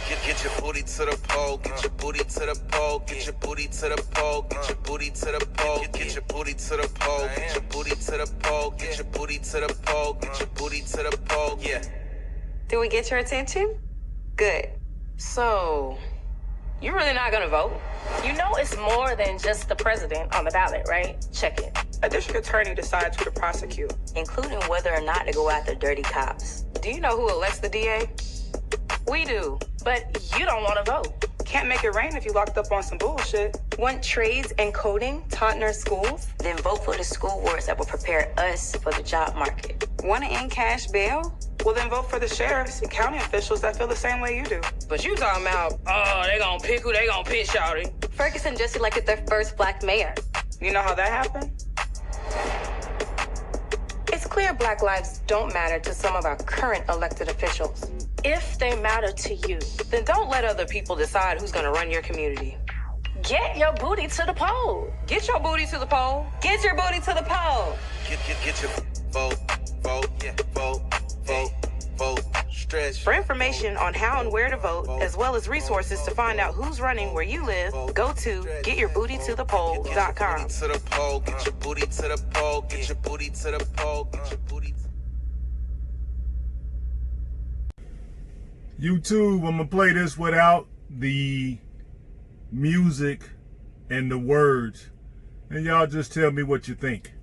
Get your booty to the pole, get your booty to the pole, get your booty to the pole, get your booty to the pole, get your booty to the pole, get your booty to the pole, get your booty to the pole, get your booty to the pole, yeah. Did we get your attention? Good. So, you're really not gonna vote? You know it's more than just the president on the ballot, right? Check it. A district attorney decides who to prosecute, including whether or not to go after dirty cops. Do you know who elects the DA? We do, but you don't want to vote. Can't make it rain if you locked up on some bullshit. Want trades and coding taught in our schools? Then vote for the school boards that will prepare us for the job market. Want to end cash bail? Well, then vote for the sheriffs and county officials that feel the same way you do. But you talking about, oh, they gonna pick who they gonna pick, shawty. Ferguson just elected their first black mayor. You know how that happened? It's clear black lives don't matter to some of our current elected officials. If they matter to you, then don't let other people decide who's gonna run your community. Get your booty to the poll. Get your booty to the poll. Get your booty to the poll. Get your vote, yeah, vote, stretch. For information on how and where to vote, as well as resources to find out who's running where you live, go to getyourbootytothepoll.com. Get your booty to the poll, get your booty to the poll, get your booty to the poll, get your booty. YouTube, I'm gonna play this without the music and the words, and y'all just tell me what you think.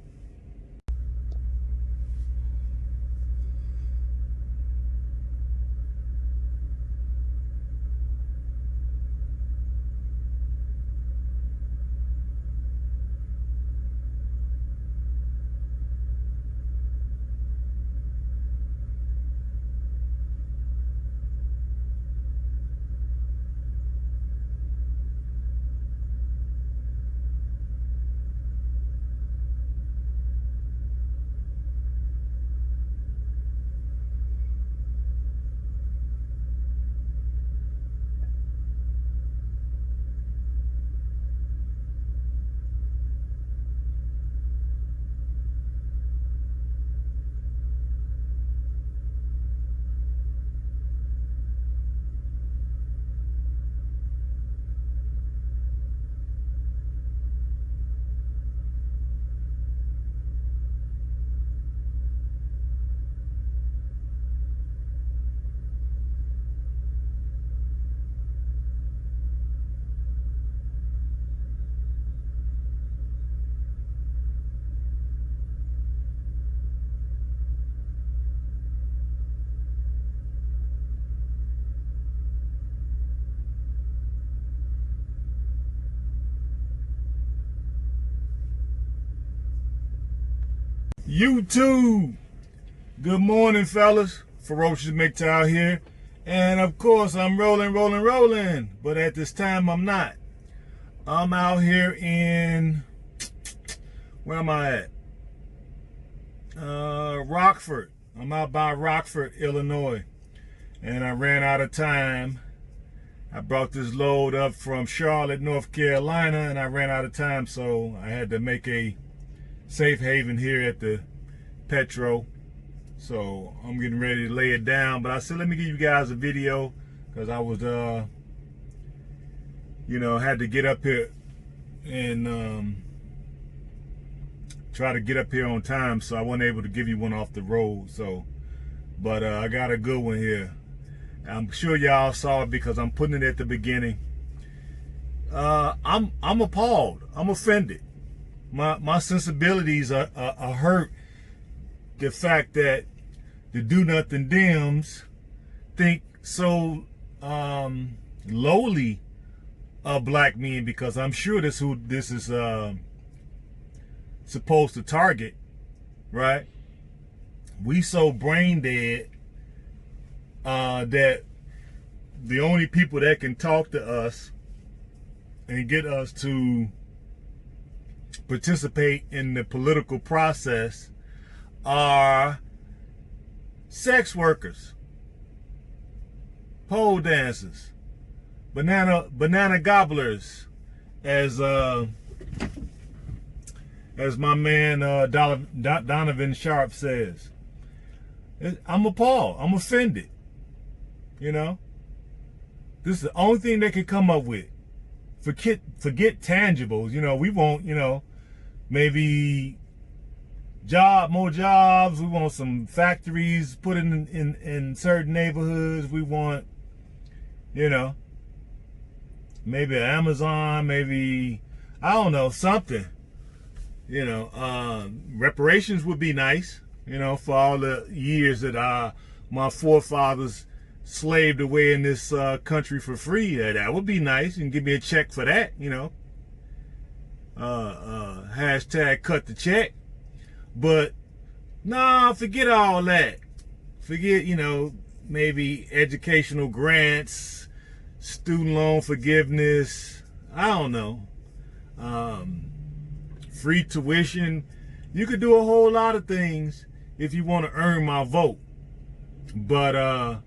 YouTube, good morning, fellas. Ferocious Mgtow here, and of course I'm rolling, but at this time I'm not. I'm out here in, where am I at? Rockford. I'm out by Rockford, Illinois, and I ran out of time. I brought this load up from Charlotte, North Carolina, and I ran out of time, so I had to make a safe haven here at the Petro. So I'm getting ready to lay it down, but I said let me give you guys a video because I was had to get up here and try to get up here on time, so I wasn't able to give you one off the road. So but I got a good one here. I'm sure y'all saw it because I'm putting it at the beginning. I'm appalled. I'm offended. My sensibilities are hurt. The fact that the do-nothing Dems think so lowly of black men, because I'm sure this who this is supposed to target, right? We so brain dead that the only people that can talk to us and get us to participate in the political process are sex workers, pole dancers, banana gobblers, as my man Donovan Sharp says. I'm appalled. I'm offended. You know, This is the only thing they can come up with. Forget tangibles. You know, we want, you know, maybe more jobs. We want some factories put in certain neighborhoods. We want, you know, maybe Amazon, maybe, I don't know, something. You know, reparations would be nice, you know, for all the years that my forefathers slaved away in this country for free. That would be nice, and give me a check for that, you know. Hashtag cut the check. But nah, forget all that. Forget, you know, maybe educational grants, student loan forgiveness, I don't know, free tuition. You could do a whole lot of things if you want to earn my vote. But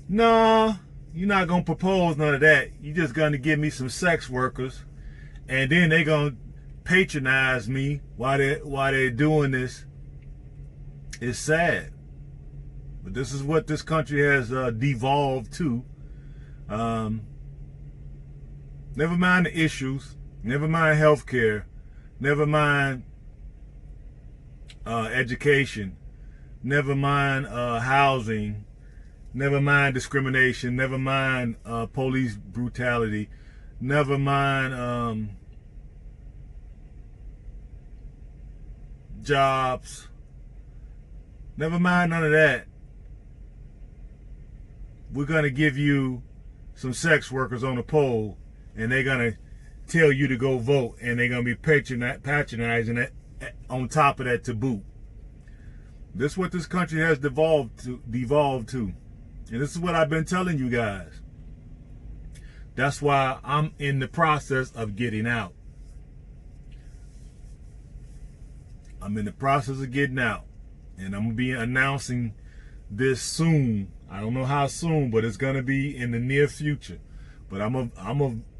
nah, you're not gonna propose none of that. You're just gonna give me some sex workers, and then they're gonna patronize me while they're doing this. It's sad, but this is what this country has devolved to. Never mind the issues, never mind healthcare, never mind education, never mind housing, never mind discrimination, never mind police brutality, never mind jobs, never mind none of that. We're going to give you some sex workers on a pole, and they're going to tell you to go vote, and they're going to be patronizing it on top of that to boot. This is what this country has devolved to. And this is what I've been telling you guys. That's why I'm in the process of getting out. I'm in the process of getting out. And I'm going to be announcing this soon. I don't know how soon, but it's going to be in the near future. But I'm a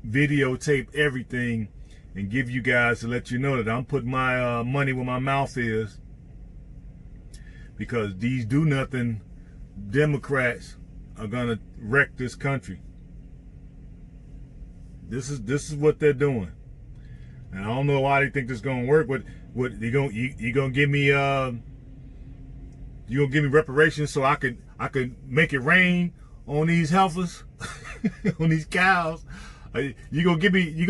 videotape everything and give you guys to let you know that I'm putting my money where my mouth is. Because these do-nothing Democrats are going to wreck this country. This is what they're doing. And I don't know why they think this is going to work. What you gonna give me? You gonna give me reparations so I could make it rain on these heifers, on these cows? You gonna give me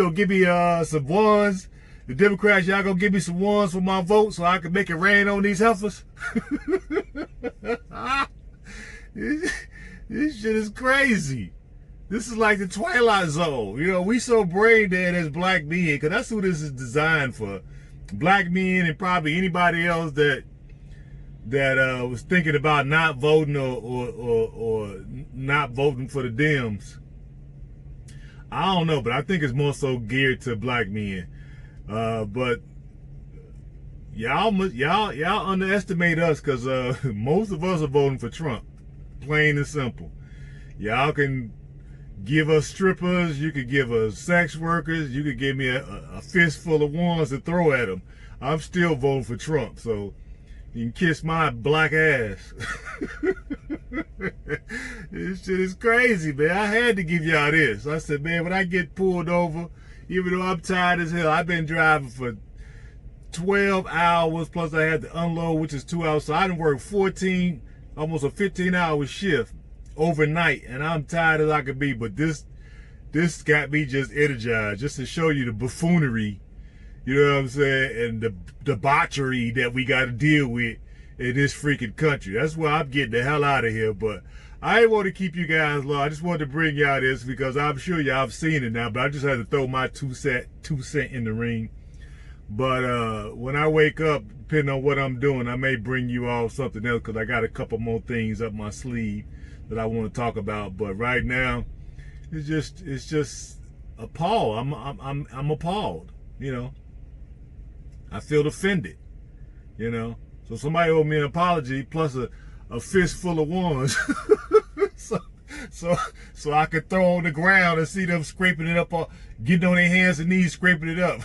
some ones? The Democrats, y'all gonna give me some ones for my vote so I can make it rain on these heifers? This shit is crazy. This is like the Twilight Zone. You know, we so brain dead as black men, because that's who this is designed for. Black men and probably anybody else that was thinking about not voting or not voting for the Dems. I don't know, but I think it's more so geared to black men. But y'all underestimate us, because most of us are voting for Trump, plain and simple. Y'all can give us strippers, you could give us sex workers, you could give me a fistful of ones to throw at them. I'm still voting for Trump, so you can kiss my black ass. This shit is crazy, man. I had to give y'all this. I said, man, when I get pulled over, even though I'm tired as hell, I've been driving for 12 hours, plus I had to unload, which is 2 hours, so I done worked 14, almost a 15-hour shift overnight, and I'm tired as I could be. But this got me just energized, just to show you the buffoonery, you know what I'm saying, and the debauchery that we got to deal with in this freaking country. That's why I'm getting the hell out of here. But I didn't want to keep you guys long. I just wanted to bring y'all this because I'm sure y'all have seen it now, but I just had to throw my two cent in the ring. But when I wake up, depending on what I'm doing, I may bring you all something else, because I got a couple more things up my sleeve that I want to talk about. But right now, it's just appalled. I'm appalled. You know, I feel offended. You know, so somebody owed me an apology plus a fistful of ones, so I could throw on the ground and see them scraping it up, or getting on their hands and knees scraping it up.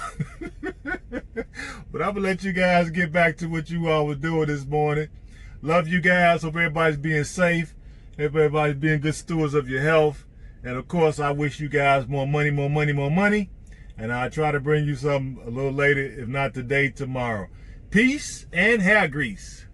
But I'm gonna let you guys get back to what you all was doing this morning. Love you guys. Hope everybody's being safe. Everybody's being good stewards of your health. And of course, I wish you guys more money, more money, more money. And I'll try to bring you something a little later, if not today, tomorrow. Peace and hair grease.